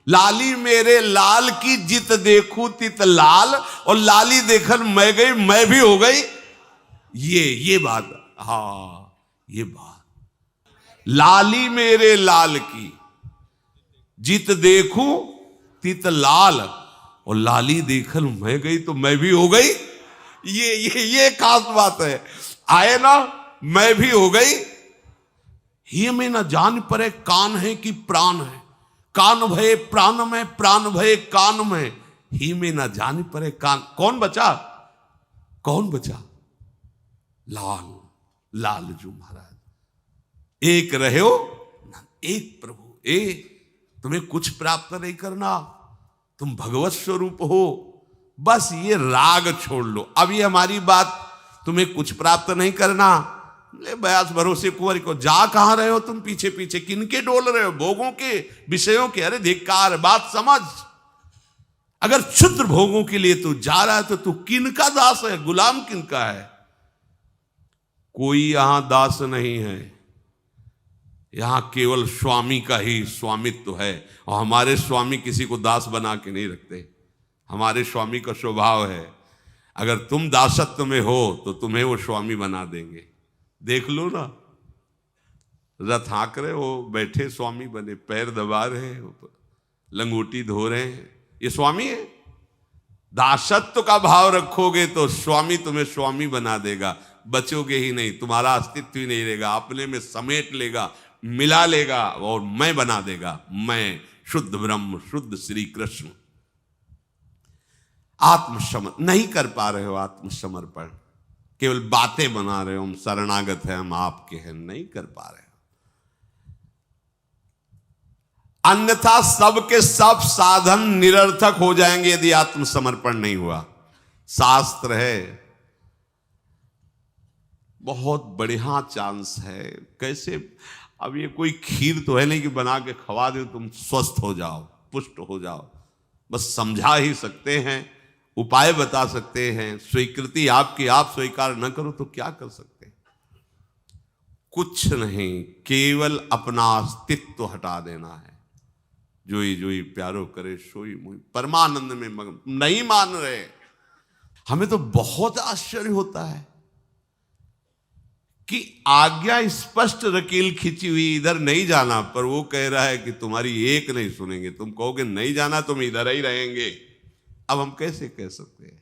लाली मेरे लाल की जित देखूं तित लाल, और लाली देखन मैं गई मैं भी हो गई। ये बात, हाँ ये बात, लाली मेरे लाल की जित देखूं तित लाल, और लाली देखन मैं गई तो मैं भी हो गई। ये खास बात है। आए ना, मैं भी हो गई। ही में न जान परे कान है कि प्राण है, कान भये प्राण में, प्राण भये कान में, ही में न जान परे कान। कौन बचा, कौन बचा? लाल, लालजू महाराज। एक रहे हो एक प्रभु। तुम्हें कुछ प्राप्त नहीं करना, तुम भगवत स्वरूप हो। बस ये राग छोड़ लो। अब ये हमारी बात, तुम्हें कुछ प्राप्त नहीं करना, ले बयास भरोसे कुंवर को। जा कहां रहे हो तुम? पीछे पीछे किनके डोल रहे हो? भोगों के, विषयों के। अरे धिक्कार, बात समझ। अगर क्षुद्र भोगों के लिए तू जा रहा है तो तू किनका दास है, गुलाम किनका है? कोई यहां दास नहीं है, यहां केवल स्वामी का ही स्वामित्व है। और हमारे स्वामी किसी को दास बना के नहीं रखते। हमारे स्वामी का स्वभाव है, अगर तुम दासत्व में हो तो तुम्हें वो स्वामी बना देंगे। देख लो ना, रथ हाँक रहे हो, बैठे स्वामी बने, पैर दबा रहे हैं, लंगोटी धो रहे हैं, ये स्वामी है। दासत्व का भाव रखोगे तो स्वामी तुम्हें स्वामी बना देगा। बचोगे ही नहीं, तुम्हारा अस्तित्व ही नहीं रहेगा, अपने में समेट लेगा, मिला लेगा और मैं बना देगा। मैं शुद्ध ब्रह्म, शुद्ध श्री कृष्ण। आत्मसमर्पण नहीं कर पा रहे हो, आत्मसमर्पण केवल बातें बना रहे हो, हम शरणागत हैं, हम आपके हैं, नहीं कर पा रहे हो। अन्यथा सबके सब साधन निरर्थक हो जाएंगे यदि आत्मसमर्पण नहीं हुआ। शास्त्र है, बहुत बढ़िया चांस है। कैसे? अब ये कोई खीर तो है नहीं कि बना के खवा दे तुम स्वस्थ हो जाओ, पुष्ट हो जाओ। बस समझा ही सकते हैं, उपाय बता सकते हैं। स्वीकृति आपकी, आप स्वीकार न करो तो क्या कर सकते हैं? कुछ नहीं, केवल अपना अस्तित्व हटा देना है। जोई जोई प्यारो करे सोई मुई, परमानंद में मगन। नहीं मान रहे। हमें तो बहुत आश्चर्य होता है कि आज्ञा स्पष्ट रकील खिंची हुई, इधर नहीं जाना, पर वो कह रहा है कि तुम्हारी एक नहीं सुनेंगे। तुम कहोगे नहीं जाना, तुम इधर ही रहेंगे। अब हम कैसे कह सकते हैं?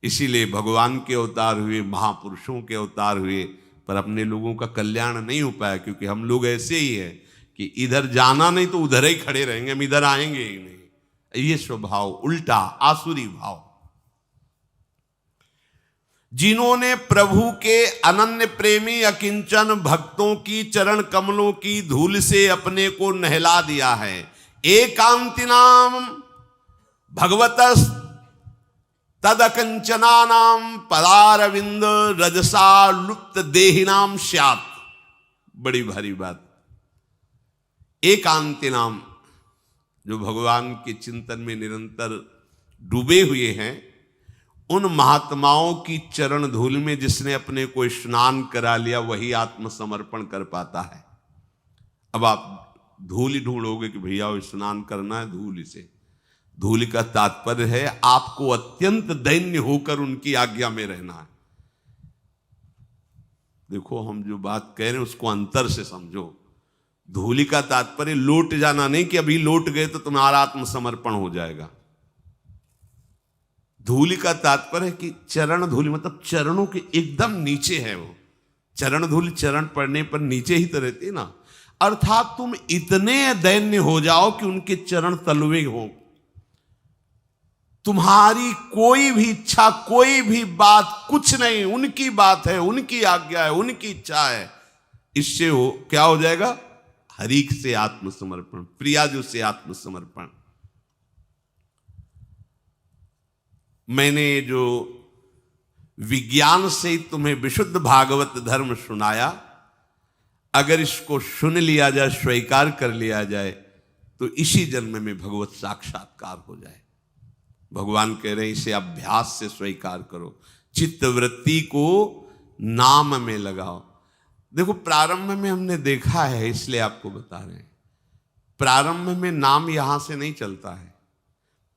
इसीलिए भगवान के अवतार हुए, महापुरुषों के अवतार हुए, पर अपने लोगों का कल्याण नहीं हो पाया। क्योंकि हम लोग ऐसे ही हैं कि इधर जाना नहीं तो उधर ही खड़े रहेंगे, हम इधर आएंगे ही नहीं। ये स्वभाव उल्टा, आसुरी भाव। जिन्होंने प्रभु के अनन्य प्रेमी अकिंचन भक्तों की चरण कमलों की धूल से अपने को नहला दिया है। एकांतिनाम भगवतस् तदकंचनानाम पदारविंद रजसा लुप्त देहिनाम स्यात्। बड़ी भारी बात। एकांतिनाम, जो भगवान के चिंतन में निरंतर डूबे हुए हैं, उन महात्माओं की चरण धूल में जिसने अपने को स्नान करा लिया, वही आत्मसमर्पण कर पाता है। अब आप धूल ही ढूंढोगे कि भैया वो स्नान करना है धूल से। धूल का तात्पर्य है आपको अत्यंत दैन्य होकर उनकी आज्ञा में रहना है। देखो, हम जो बात कह रहे हैं उसको अंतर से समझो। धूल का तात्पर्य लौट जाना नहीं कि अभी लौट गए तो तुम्हारा आत्मसमर्पण हो जाएगा। धूलि का तात्पर्य है कि चरण धूलि मतलब चरणों के एकदम नीचे है वो। चरण धूलि, चरण पड़ने पर नीचे ही तो रहती है ना। अर्थात तुम इतने दैन्य हो जाओ कि उनके चरण तलवे हो। तुम्हारी कोई भी इच्छा, कोई भी बात कुछ नहीं, उनकी बात है, उनकी आज्ञा है, उनकी इच्छा है। इससे हो क्या हो जाएगा? हरीक से आत्मसमर्पण, प्रियाजू से आत्मसमर्पण। मैंने जो विज्ञान से तुम्हें विशुद्ध भागवत धर्म सुनाया, अगर इसको सुन लिया जाए, स्वीकार कर लिया जाए, तो इसी जन्म में भगवत साक्षात्कार हो जाए। भगवान कह रहे हैं इसे अभ्यास से स्वीकार करो, चित्तवृत्ति को नाम में लगाओ। देखो, प्रारंभ में हमने देखा है, इसलिए आपको बता रहे हैं, प्रारंभ में नाम यहां से नहीं चलता है,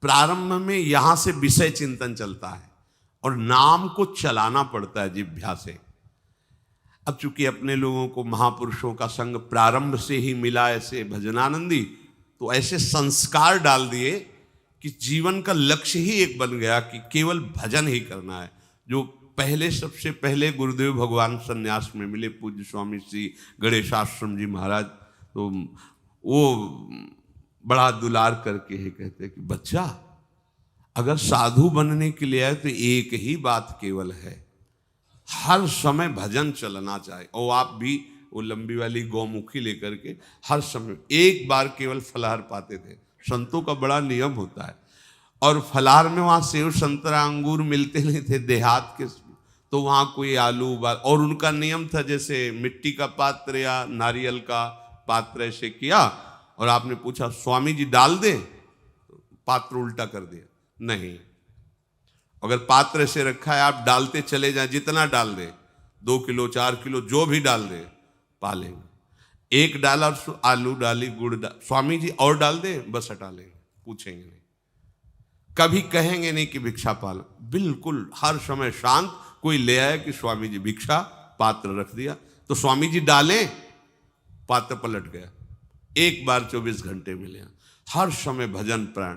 प्रारंभ में यहां से विषय चिंतन चलता है और नाम को चलाना पड़ता है जिह्वा से। अब चूंकि अपने लोगों को महापुरुषों का संग प्रारंभ से ही मिला, ऐसे भजनानंदी, तो ऐसे संस्कार डाल दिए कि जीवन का लक्ष्य ही एक बन गया कि केवल भजन ही करना है। जो पहले, सबसे पहले गुरुदेव भगवान संन्यास में मिले, पूज्य स्वामी श्री गणेशाश्रम जी महाराज, तो वो बड़ा दुलार करके ही कहते कि बच्चा, अगर साधु बनने के लिए आए तो एक ही बात केवल है, हर समय भजन चलना चाहिए। और आप भी वो लंबी वाली गौमुखी लेकर के हर समय एक बार केवल फलाहार पाते थे। संतों का बड़ा नियम होता है, और फलाहार में वहाँ सेव संतरा अंगूर मिलते नहीं थे देहात के, तो वहाँ कोई आलू उबाल, और उनका नियम था जैसे मिट्टी का पात्र या नारियल का पात्र ऐसे किया, और आपने पूछा स्वामी जी डाल दें, पात्र उल्टा कर दिया, नहीं, अगर पात्र से रखा है आप डालते चले जाएं, जितना डाल दे, 2 किलो 4 किलो जो भी डाल दे, पा लेंगे। एक डाला और आलू डाली, गुड़ डाल, स्वामी जी और डाल दे, बस हटा लेंगे, पूछेंगे नहीं, कभी कहेंगे नहीं कि भिक्षा पाल, बिल्कुल हर समय शांत। कोई ले आया कि स्वामी जी भिक्षा, पात्र रख दिया, तो स्वामी जी डालें, पात्र पलट गया। एक बार 24 घंटे मिले, हर समय भजन प्राण,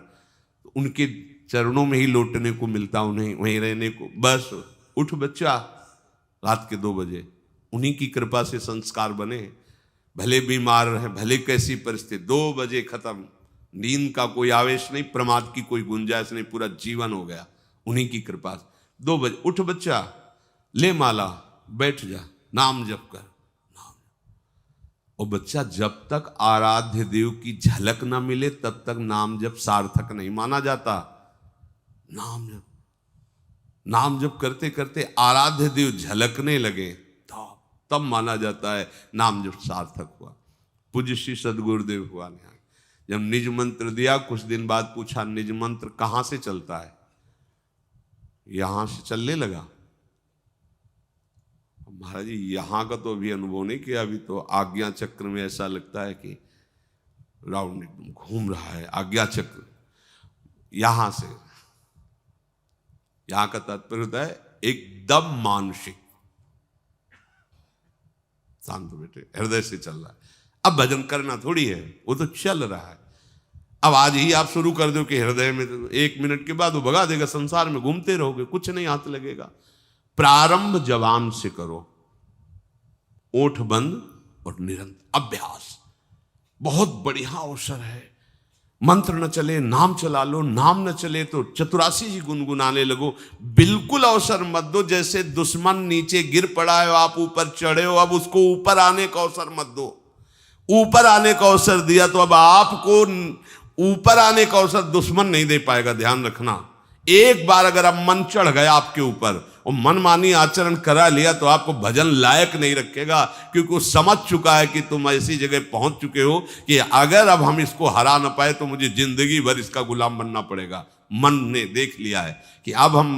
उनके चरणों में ही लौटने को मिलता, उन्हें वहीं रहने को। बस उठ बच्चा, रात के 2 बजे, उन्हीं की कृपा से संस्कार बने, भले बीमार रहे, भले कैसी परिस्थिति, 2 बजे खत्म, नींद का कोई आवेश नहीं, प्रमाद की कोई गुंजाइश नहीं, पूरा जीवन हो गया उन्हीं की कृपा से। 2 बजे उठ बच्चा, ले माला, बैठ जा, नाम जप कर, नाम। और बच्चा, जब तक आराध्य देव की झलक ना मिले तब तक नाम जप सार्थक नहीं माना जाता। नाम जप करते करते आराध्य देव झलकने लगे तब माना जाता है नाम जप सार्थक हुआ। पूज्य श्री सदगुरुदेव हुआ ने जब निज मंत्र दिया, कुछ दिन बाद पूछा निज मंत्र कहां से चलता है, यहां से चलने लगा। महाराज जी यहां का तो अभी अनुभव नहीं किया, अभी तो आज्ञा चक्र में ऐसा लगता है कि राउंड एकदम घूम रहा है आज्ञा चक्र। यहां से, यहां का तात्पर्य होता है एकदम मानसिक शांत, बेटे हृदय से चल रहा है। अब भजन करना थोड़ी है, वो तो चल रहा है। अब आज ही आप शुरू कर दो कि हृदय में, तो 1 मिनट के बाद वो भगा देगा, संसार में घूमते रहोगे, कुछ नहीं हाथ लगेगा। प्रारंभ जवान से करो, ओठ बंद और निरंतर अभ्यास, बहुत बढ़िया अवसर है। मंत्र न चले नाम चला लो, नाम न चले तो चतुरासी जी गुनगुनाने लगो। बिल्कुल अवसर मत दो जैसे दुश्मन नीचे गिर पड़ा है, आप ऊपर चढ़े हो, अब उसको ऊपर आने का अवसर मत दो। ऊपर आने का अवसर दिया तो अब आपको ऊपर आने का अवसर दुश्मन नहीं दे पाएगा। ध्यान रखना, एक बार अगर अब मन चढ़ गया आपके ऊपर और मनमानी आचरण करा लिया तो आपको भजन लायक नहीं रखेगा, क्योंकि वो समझ चुका है कि तुम ऐसी जगह पहुंच चुके हो कि अगर अब हम इसको हरा ना पाए तो मुझे जिंदगी भर इसका गुलाम बनना पड़ेगा। मन ने देख लिया है कि अब हम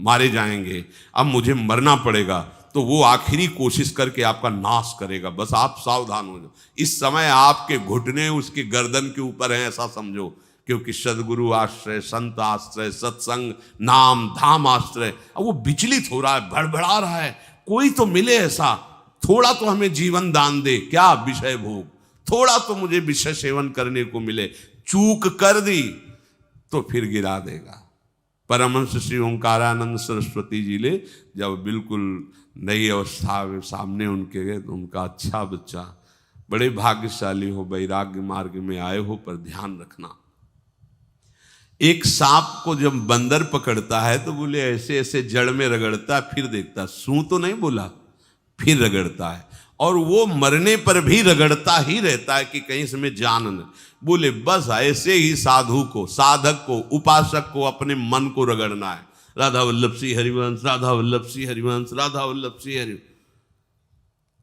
मारे जाएंगे, अब मुझे मरना पड़ेगा, तो वो आखिरी कोशिश करके आपका नाश करेगा। बस आप सावधान हो जाओ। इस समय आपके घुटने उसके गर्दन के ऊपर हैं ऐसा समझो, क्योंकि सदगुरु आश्रय, संत आश्रय, सत्संग, नाम धाम आश्रय, अब वो विचलित हो रहा है, भड़बड़ा रहा है। कोई तो मिले ऐसा, थोड़ा तो हमें जीवन दान दे, क्या विषय भोग, थोड़ा तो मुझे विषय सेवन करने को मिले। चूक कर दी तो फिर गिरा देगा। परमहंस श्री ओंकारानंद सरस्वती जी ले जब बिल्कुल नई अवस्था में सामने उनके गए तो उनका, अच्छा बच्चा बड़े भाग्यशाली हो, वैराग्य मार्ग में आए हो, पर ध्यान रखना एक सांप को जब बंदर पकड़ता है तो बोले ऐसे ऐसे जड़ में रगड़ता, फिर देखता, सूं तो नहीं बोला, फिर रगड़ता है, और वो मरने पर भी रगड़ता ही रहता है कि कहीं इसमें जान न। बोले बस ऐसे ही साधु को, साधक को, उपासक को अपने मन को रगड़ना है। राधा वल्लभ श्री हरिवंश, राधा वल्लभ श्री हरिवंश, राधा वल्लभ श्री हरिवंश।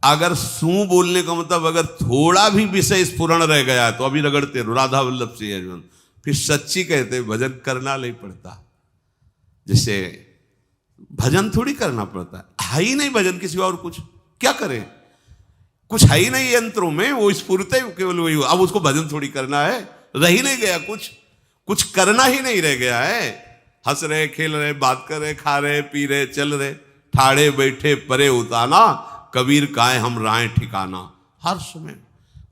अगर सूं बोलने का मतलब अगर थोड़ा भी विषय स्फुरण रह गया है तो अभी रगड़ते रहो, राधा वल्लभ श्री हरिवंश। फिर सच्ची कहते भजन करना नहीं पड़ता। जैसे भजन थोड़ी करना पड़ता है ही नहीं, भजन किसी और कुछ क्या करें। कुछ है ही नहीं यंत्रों में, वो स्फूर्ति केवल वही। अब उसको भजन थोड़ी करना है, रह ही नहीं गया, कुछ करना ही नहीं रह गया है। हंस रहे, खेल रहे, बात कर रहे, खा रहे, पी रहे, चल रहे, ठाड़े बैठे परे उताना, कबीर काहे हम राय ठिकाना। हर समय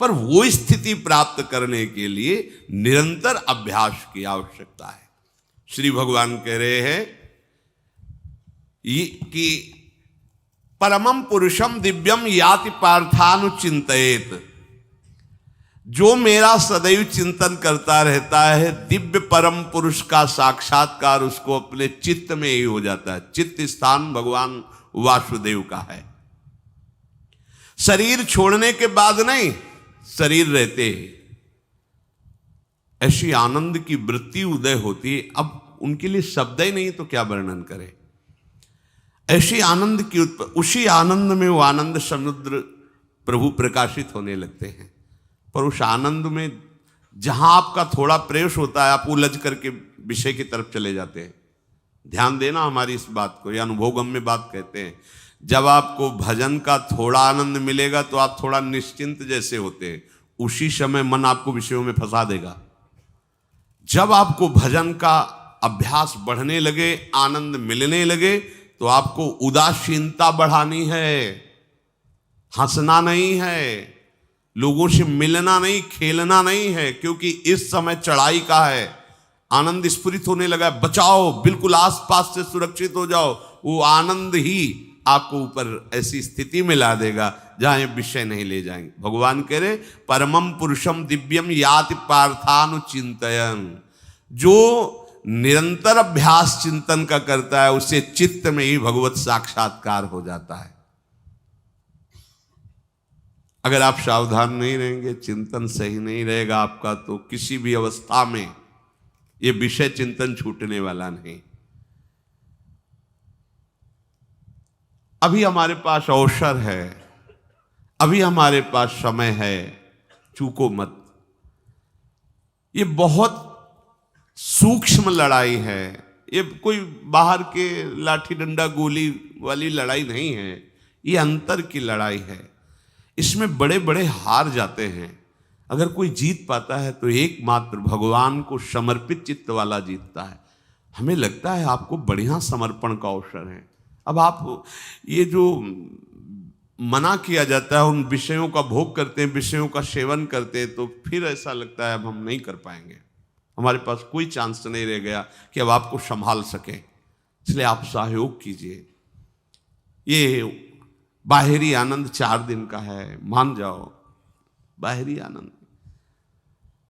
पर वो स्थिति प्राप्त करने के लिए निरंतर अभ्यास की आवश्यकता है। श्री भगवान कह रहे हैं कि परमम पुरुषम दिव्यम याति पार्थानुचिंतयेत, जो मेरा सदैव चिंतन करता रहता है, दिव्य परम पुरुष का साक्षात्कार उसको अपने चित्त में ही हो जाता है। चित्त स्थान भगवान वासुदेव का है। शरीर छोड़ने के बाद नहीं, शरीर रहते ऐसी आनंद की वृत्ति उदय होती है। अब उनके लिए शब्द ही नहीं तो क्या वर्णन करें। ऐसी आनंद की उसी आनंद में वो आनंद समुद्र प्रभु प्रकाशित होने लगते हैं। पर उस आनंद में जहां आपका थोड़ा प्रयास होता है, आप उलझ करके विषय की तरफ चले जाते हैं। ध्यान देना हमारी इस बात को, यह अनुभवगम्य बात कहते हैं। जब आपको भजन का थोड़ा आनंद मिलेगा तो आप थोड़ा निश्चिंत जैसे होते हैं, उसी समय मन आपको विषयों में फंसा देगा। जब आपको भजन का अभ्यास बढ़ने लगे, आनंद मिलने लगे, तो आपको उदासीनता बढ़ानी है, हंसना नहीं है, लोगों से मिलना नहीं, खेलना नहीं है, क्योंकि इस समय चढ़ाई का है। आनंद स्फुरित होने लगा, बचाओ, बिल्कुल आसपास से सुरक्षित हो जाओ। वो आनंद ही आपको ऊपर ऐसी स्थिति में ला देगा जहां ये विषय नहीं ले जाएंगे। भगवान कह रहे परमम पुरुषम दिव्यम याति पार्थानुचिंतयन्, जो निरंतर अभ्यास चिंतन का करता है, उसे चित्त में ही भगवत साक्षात्कार हो जाता है। अगर आप सावधान नहीं रहेंगे, चिंतन सही नहीं रहेगा आपका, तो किसी भी अवस्था में ये विषय चिंतन छूटने वाला नहीं। अभी हमारे पास अवसर है, अभी हमारे पास समय है, चूको मत। ये बहुत सूक्ष्म लड़ाई है, ये कोई बाहर के लाठी डंडा गोली वाली लड़ाई नहीं है, ये अंतर की लड़ाई है। इसमें बड़े बड़े हार जाते हैं। अगर कोई जीत पाता है तो एकमात्र भगवान को समर्पित चित्त वाला जीतता है। हमें लगता है आपको बढ़िया समर्पण का अवसर है। अब आप ये जो मना किया जाता है, उन विषयों का भोग करते हैं, विषयों का सेवन करते हैं, तो फिर ऐसा लगता है अब हम नहीं कर पाएंगे, हमारे पास कोई चांस नहीं रह गया कि अब आपको संभाल सकें। इसलिए आप सहयोग कीजिए। ये बाहरी आनंद 4 दिन का है, मान जाओ, बाहरी आनंद।